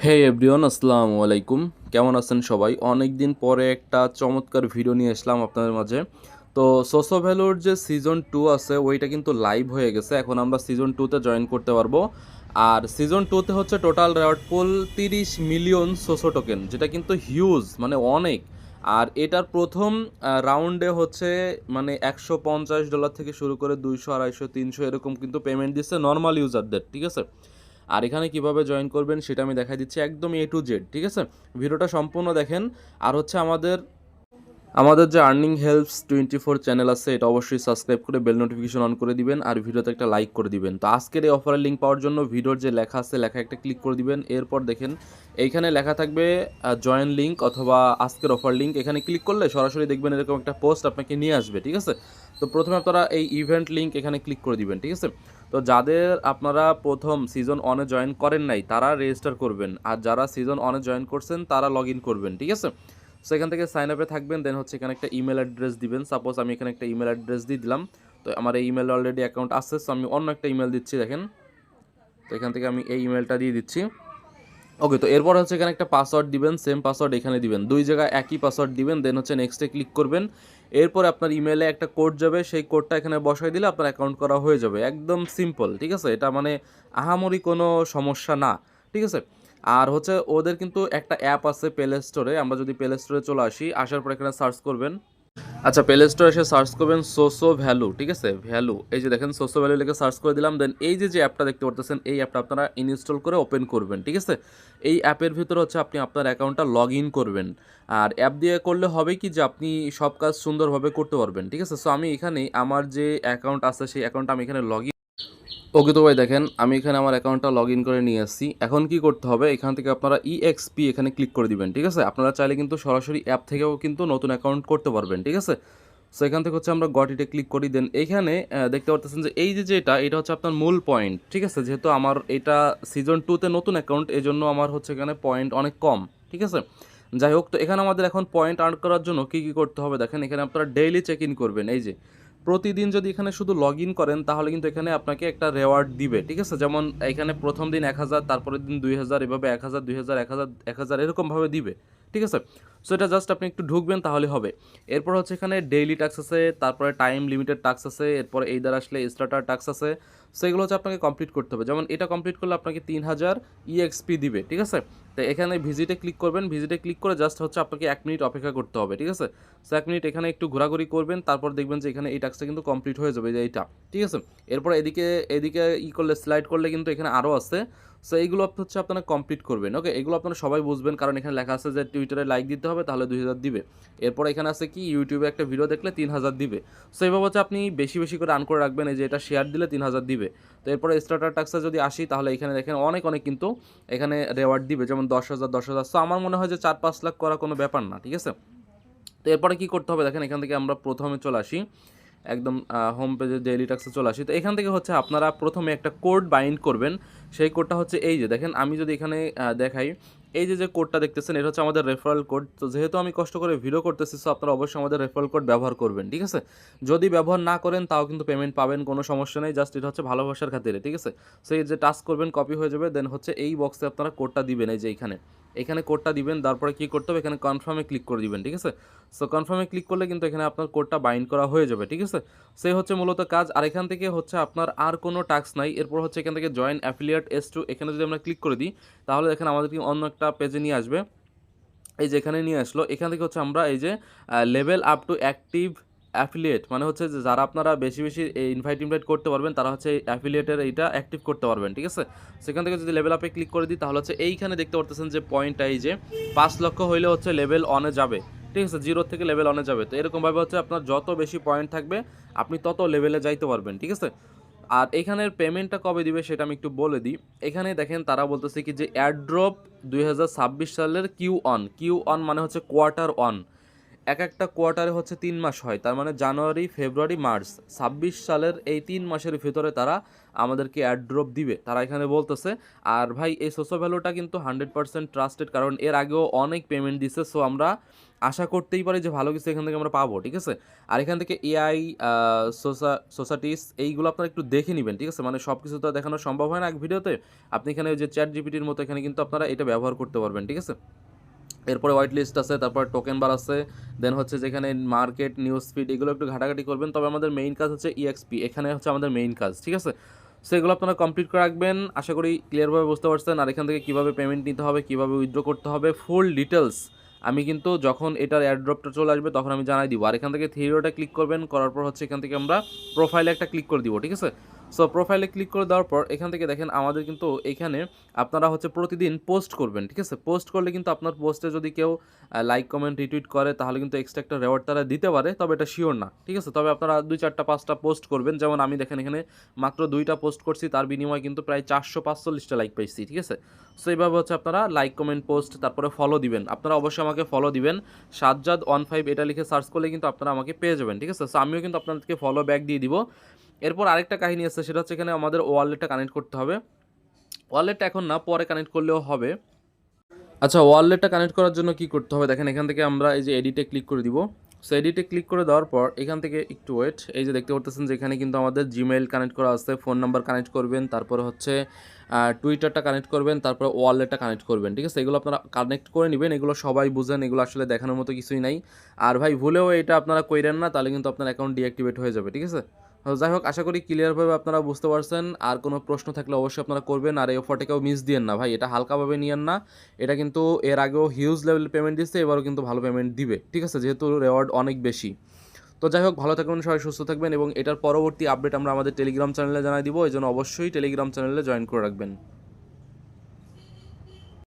হে everyone, আসসালামু আলাইকুম। কেমন আছেন সবাই? অনেক দিন পরে একটা চমৎকার ভিডিও নিয়ে আসলাম আপনাদের মাঝে। তো সোসো ভ্যালুর যে সিজন 2 আছে ওইটা কিন্তু লাইভ হয়ে গেছে। এখন আমরা সিজন 2 তে জয়েন করতে পারবো। আর সিজন 2 তে হচ্ছে টোটাল রেওয়ার্ড পুল 30 মিলিয়ন সোসো টোকেন, যেটা কিন্তু হিউজ, মানে অনেক। আর এটার প্রথম রাউন্ডে হচ্ছে মানে $150 থেকে শুরু করে 200, 250, 300 এরকম কিন্তু পেমেন্ট দিচ্ছে নর্মাল ইউজারদের, ঠিক আছে? আর এখানে কিভাবে জয়েন করবেন সেটা আমি দেখাই দিচ্ছি একদম A to Z, ঠিক আছে? ভিডিওটা সম্পূর্ণ দেখেন। আর হচ্ছে আমাদের আমাদের যে আর্নিং হেল্পস 24 চ্যানেল আছে, এটা অবশ্যই সাবস্ক্রাইব করে বেল নোটিফিকেশন অন করে দিবেন আর ভিডিওতে একটা লাইক করে দিবেন। তো আজকের এই অফারের লিঙ্ক পাওয়ার জন্য ভিডিওর যে লেখা আছে লেখা একটা ক্লিক করে দিবেন। এরপর দেখেন এইখানে লেখা থাকবে জয়েন লিঙ্ক অথবা আজকের অফার লিঙ্ক। এখানে ক্লিক করলে সরাসরি দেখবেন এরকম একটা পোস্ট আপনাকে নিয়ে আসবে, ঠিক আছে? তো প্রথমে আপনারা এই ইভেন্ট লিঙ্ক এখানে ক্লিক করে দিবেন, ঠিক আছে? তো যাদের আপনারা প্রথম সিজন অনে জয়েন করেন নাই তারা রেজিস্টার করবেন, আর যারা সিজন অনে জয়েন করছেন তারা লগ ইন করবেন, ঠিক আছে? সো এখান থেকে সাইন আপে থাকবেন, দেন হচ্ছে এখানে একটা ইমেল অ্যাড্রেস দিবেন। সাপোজ আমি এখানে একটা ইমেল অ্যাড্রেস দিয়ে দিলাম। তো আমার এই ইমেল অলরেডি অ্যাকাউন্ট আছে, সো আমি অন্য একটা ইমেল দিচ্ছি, দেখেন। তো এখান থেকে আমি এই ইমেলটা দিয়ে দিচ্ছি। ওকে, তো এরপর হচ্ছে এখানে একটা পাসওয়ার্ড দিবেন, সেম পাসওয়ার্ড এখানে দিবেন, দুই জায়গায় একই পাসওয়ার্ড দিবেন। দেন হচ্ছে নেক্সটে ক্লিক করবেন। এরপর আপনার ইমেলে একটা কোড যাবে, সেই কোডটা এখানে বসাই দিলে আপনার অ্যাকাউন্ট করা হয়ে যাবে। একদম সিম্পল, ঠিক আছে? এটা মানে আহামরি কোনো সমস্যা না, ঠিক আছে? আর হচ্ছে ওদের কিন্তু একটা অ্যাপ আছে প্লে স্টোরে। আমরা যদি প্লে স্টোরে চলে আসি, আসার পর এখানে সার্চ করবেন। আচ্ছা, প্লে স্টোরে এসে সার্চ করবেন সোসো ভ্যালু, ঠিক আছে? ভ্যালু, এই যে দেখেন সোসো ভ্যালু লিখে সার্চ করে দিলাম। দেন এই যে অ্যাপটা দেখতে পারতেছেন, এই অ্যাপটা আপনারা ইনস্টল করে ওপেন করবেন, ঠিক আছে? এই অ্যাপের ভিতরে হচ্ছে আপনি আপনার অ্যাকাউন্টটা লগ ইন করবেন। আর অ্যাপ দিয়ে করলে হবে কি যে আপনি সব কাজ সুন্দরভাবে করতে পারবেন, ঠিক আছে? সো আমি এখানে আমার যে অ্যাকাউন্ট আছে সেই অ্যাকাউন্টটা আমি এখানে লগ ইন। ওকে, তো ভাই দেখেন আমি এখানে আমার অ্যাকাউন্টটা লগ ইন করে নিয়ে আসছি। এখন কি করতে হবে, এখান থেকে আপনারা ইএক্সপি এখানে ক্লিক করে দিবেন, ঠিক আছে? আপনারা চাইলে কিন্তু সরাসরি অ্যাপ থেকেও কিন্তু নতুন অ্যাকাউন্ট করতে পারবেন, ঠিক আছে? সো এখান থেকে হচ্ছে আমরা গট ইটে ক্লিক করি। দেন এইখানে দেখতে পারতেছেন যে এই যে এটা হচ্ছে আপনার মূল পয়েন্ট, ঠিক আছে? যেহেতু আমার এটা সিজন 2 তে নতুন অ্যাকাউন্ট, এই জন্য আমার হচ্ছে এখানে পয়েন্ট অনেক কম, ঠিক আছে? যাই হোক, তো এখানে আমাদের এখন পয়েন্ট আর্ন করার জন্য কী কী করতে হবে দেখেন। এখানে আপনারা ডেইলি চেক ইন করবেন। এই যে প্রতিদিন যদি এখানে শুধু লগ ইন করেন তাহলে কিন্তু এখানে আপনাকে একটা রেওয়ার্ড দিবে, ঠিক আছে? যেমন এখানে প্রথম দিন 1000, তারপরের দিন 2000, এভাবে 1000, 2000, 1000, 1000 এরকমভাবে দিবে, ঠিক আছে? সো এটা জাস্ট আপনি একটু ঢুকবেন তাহলে হবে। এরপর হচ্ছে এখানে ডেইলি টাস্ক আছে, তারপরে টাইম লিমিটেড টাস্ক আছে, এরপরে এই দ্বারা আসলে স্টার্টার টাস্ক আছে। সো এগুলো হচ্ছে আপনাকে কমপ্লিট করতে হবে। যেমন এটা কমপ্লিট করলে আপনাকে 3000 ইএক্সপি দিবে, ঠিক আছে? তো এখানে ভিজিটে ক্লিক করবেন, ভিজিটে ক্লিক করে জাস্ট হচ্ছে আপনাকে 1 মিনিট অপেক্ষা করতে হবে, ঠিক আছে? সো 1 মিনিট এখানে একটু ঘোরাঘুরি করবেন, তারপর দেখবেন যে এখানে এই টাস্কটা কিন্তু কমপ্লিট হয়ে যাবে, যে এইটা, ঠিক আছে? এরপর এদিকে এদিকে করলে স্লাইড করলে কিন্তু এখানে আরও আছে। সো এইগুলো হচ্ছে আপনারা কমপ্লিট করবেন। ওকে, এগুলো আপনারা সবাই বুঝবেন, কারণ এখানে লেখা আছে যে টুইটারে লাইক দিতে হবে, তাহলে 2000 দিবে। এরপর এখানে আছে কি ইউটিউবে একটা ভিডিও দেখলে 3000 দিবে। সো এইভাবে হচ্ছে আপনি বেশি বেশি করে আর্ন করে রাখবেন। এই যে এটা শেয়ার দিলে 3000 দিবে। তো এরপরে স্টার্টার টাস্কে যদি আসি, তাহলে এখানে দেখেন অনেক অনেক কিন্তু এখানে রেওয়ার্ড দিবে, যেমন 10,000, 10,000। সো আমার মনে হয় যে 4-5 লাখ করা কোনো ব্যাপার না, ঠিক আছে? তো এরপরে কী করতে হবে দেখেন, এখান থেকে আমরা প্রথমে চলে আসি একদম হোম পেজে, ডেইলি টাস্কে চলে আসি। তো এখান থেকে হচ্ছে আপনারা প্রথমে একটা কোড বাইন্ড করবেন। সেই কোডটা হচ্ছে এই যে দেখেন, আমি যদি এখানে দেখাই, এই যে কোডটা দেখতেছেন এটা হচ্ছে আমাদের রেফারেল কোড। তো যেহেতু আমি কষ্ট করে ভিডিও করতেছি, সো আপনারা অবশ্যই আমাদের রেফারেল কোড ব্যবহার করবেন, ঠিক আছে? যদি ব্যবহার না করেন তাও কিন্তু পেমেন্ট পাবেন, কোনো সমস্যা নেই। জাস্ট এটা হচ্ছে ভালোবাসার খাতিরে, ঠিক আছে? সো এই যে টাস্ক করবেন, কপি হয়ে যাবে। দেন হচ্ছে এই বক্সে আপনারা কোডটা দিবেন, এই যে এখানে কোডটা দিবেন। তারপরে কী করতে হবে, এখানে কনফার্মে ক্লিক করে দিবেন, ঠিক আছে? সো কনফার্মে ক্লিক করলে কিন্তু এখানে আপনার কোডটা বাইন্ড করা হয়ে যাবে, ঠিক আছে? সেই হচ্ছে মূলত কাজ। আর এখান থেকে হচ্ছে আপনার আর কোনো টাস্ক নাই। এরপর হচ্ছে এখান থেকে জয়েন অ্যাফিলিয়েট S2, এখানে যদি আমরা ক্লিক করে দিই তাহলে দেখেন আমাদেরকে অন্য একটা পেজে নিয়ে আসবে। এই যে এখানে নিয়ে আসলো, এখান থেকে হচ্ছে আমরা এই যে level up to active affiliate, মানে হচ্ছে যে যারা আপনারা বেশি বেশি ইনভাইট করতে পারবেন তারা হচ্ছে অ্যাফিলিয়েটের এইটা অ্যাক্টিভ করতে পারবেন, ঠিক আছে? সেখান থেকে যদি লেভেল আপে ক্লিক করে দিই তাহলে হচ্ছে এইখানে দেখতে পারতেছেন যে পয়েন্টটা, এই যে 5 লক্ষ হইলে হচ্ছে লেভেল অনে যাবে, ঠিক আছে? 0 থেকে লেভেল অনে যাবে। তো এরকমভাবে হচ্ছে আপনার যত বেশি পয়েন্ট থাকবে আপনি তত লেভেলে যাইতে পারবেন, ঠিক আছে? আর এখানের পেমেন্টটা কবে দিবে সেটা আমি একটু বলে দিই। এখানে দেখেন তারা বলতেছে কি যে এয়ারড্রপ 2026 সালের Q1 মানে হচ্ছে কোয়ার্টার 1। একটা কোয়ার্টারে হচ্ছে 3 মাস হয়, তার মানে জানুয়ারি, ফেব্রুয়ারি, মার্চ, 26 সালের এই 3 মাসের ভিতরে তারা আমাদেরকে অ্যাড্রপ দিবে, তারা এখানে বলতেছে। আর ভাই এই সোসো ভ্যালুটা কিন্তু 100% ট্রাস্টেড, কারণ এর আগেও অনেক পেমেন্ট দিছে, সো আমরা আশা করতেই পারি যে ভালো কিছু এখান থেকে আমরা পাবো, ঠিক আছে। আর এখান থেকে এআই সোসাইটিস এইগুলো আপনারা একটু দেখে নেবেন, ঠিক আছে। মানে সব কিছু তো দেখানো সম্ভব হয় না এক ভিডিওতে। আপনি এখানে ওই যে চ্যাট জিপিটির মতো এখানে কিন্তু আপনারা এটা ব্যবহার করতে পারবেন, ঠিক আছে। এরপরে হোয়াইট লিস্ট আছে, তারপর টোকেন বার আছে, দেন হচ্ছে যেখানে মার্কেট নিউজ ফিড এগুলো একটু ঘাটাঘাটি করবেন। তবে আমাদের মেইন কাজ হচ্ছে ইএক্সপি, এখানে হচ্ছে আমাদের মেইন কাজ, ঠিক আছে। সো এগুলো আপনারা কমপ্লিট করে রাখবেন, আশা করি ক্লিয়ারভাবে বুঝতে পারছেন। আর এখান থেকে কীভাবে পেমেন্ট নিতে হবে, কীভাবে উইথড্র করতে হবে, ফুল ডিটেলস আমি কিন্তু যখন এটার অ্যাড্রপটা চলে আসবে তখন আমি জানাই দিব। আর এখান থেকে থ্রিডোটা ক্লিক করবেন, করার পর হচ্ছে এখান থেকে আমরা প্রোফাইলে একটা ক্লিক করে দিব, ঠিক আছে। সো প্রোফাইলে ক্লিক করে দেওয়ার পর এখান থেকে দেখেন আমাদের কিন্তু এখানে আপনারা হচ্ছে প্রতিদিন পোস্ট করবেন, ঠিক আছে। পোস্ট করলে কিন্তু আপনার পোস্টে যদি কেউ লাইক কমেন্ট রিটুইট করে তাহলে কিন্তু এক্সট্রা একটা রেওয়ার্ড তারা দিতে পারে, তবে এটা শিওর না, ঠিক আছে। তবে আপনারা 2, 4টা 5টা পোস্ট করবেন, যেমন আমি দেখেন এখানে মাত্র 2টা পোস্ট করছি, তার বিনিময়ে কিন্তু প্রায় 445টা লাইক পাইছি, ঠিক আছে। সো এইভাবে হচ্ছে আপনারা লাইক কমেন্ট পোস্ট তারপরে ফলো দিবেন। আপনারা অবশ্যই আমাকে ফলো দিবেন, সাজ্জাদ15 এটা লিখে সার্চ করলে কিন্তু আপনারা আমাকে পেয়ে যাবেন, ঠিক আছে। সো আমিও কিন্তু আপনাদেরকে ফলো ব্যাক দিয়ে দিব। এরপর আরেকটা কাহিনী আছে, সেটা হচ্ছে এখানে আমাদের ওয়ালেটটা কানেক্ট করতে হবে। ওয়ালেটটা এখন না, পরে কানেক্ট করলেও হবে। আচ্ছা, ওয়ালেটটা কানেক্ট করার জন্য কি করতে হবে দেখেন, এখান থেকে আমরা এই যে এডিটে ক্লিক করে দিব। সো এডিটে ক্লিক করে দেওয়ার পর এখান থেকে একটু ওয়েট, এই যে দেখতে পাচ্ছেন যে এখানে কিন্তু আমাদের জিমেইল কানেক্ট করা আছে, ফোন নাম্বার কানেক্ট করবেন, তারপরে হচ্ছে টুইটারটা কানেক্ট করবেন, তারপর ওয়ালেটটা কানেক্ট করবেন, ঠিক আছে। এগুলো আপনারা কানেক্ট করে নেবেন, এগুলো সবাই বুঝেন, এগুলো আসলে দেখানোর মতো কিছুই নাই। আর ভাই ভুলেও এটা আপনারা কইরেন না, তাহলে কিন্তু আপনার অ্যাকাউন্ট ডিঅ্যাক্টিভেট হয়ে যাবে, ঠিক আছে। তো যাই হোক, আশা করি ক্লিয়ারভাবে আপনারা বুঝতে পারছেন। আর কোনো প্রশ্ন থাকলে অবশ্যই আপনারা করবেন। আর এই অফারটাকেও মিস দিয়েন না ভাই, এটা হালকাভাবে নিয়েন না। এটা কিন্তু এর আগেও হিউজ লেভেল পেমেন্ট দিচ্ছে, এবারও কিন্তু ভালো পেমেন্ট দিবে, ঠিক আছে, যেহেতু রেওয়ার্ড অনেক বেশি। তো যাই হোক, ভালো থাকবেন সবাই, সুস্থ থাকবেন, এবং এটার পরবর্তী আপডেট আমরা আমাদের টেলিগ্রাম চ্যানেলে জানাই দিব, এই জন্য অবশ্যই টেলিগ্রাম চ্যানেলে জয়েন করে রাখবেন।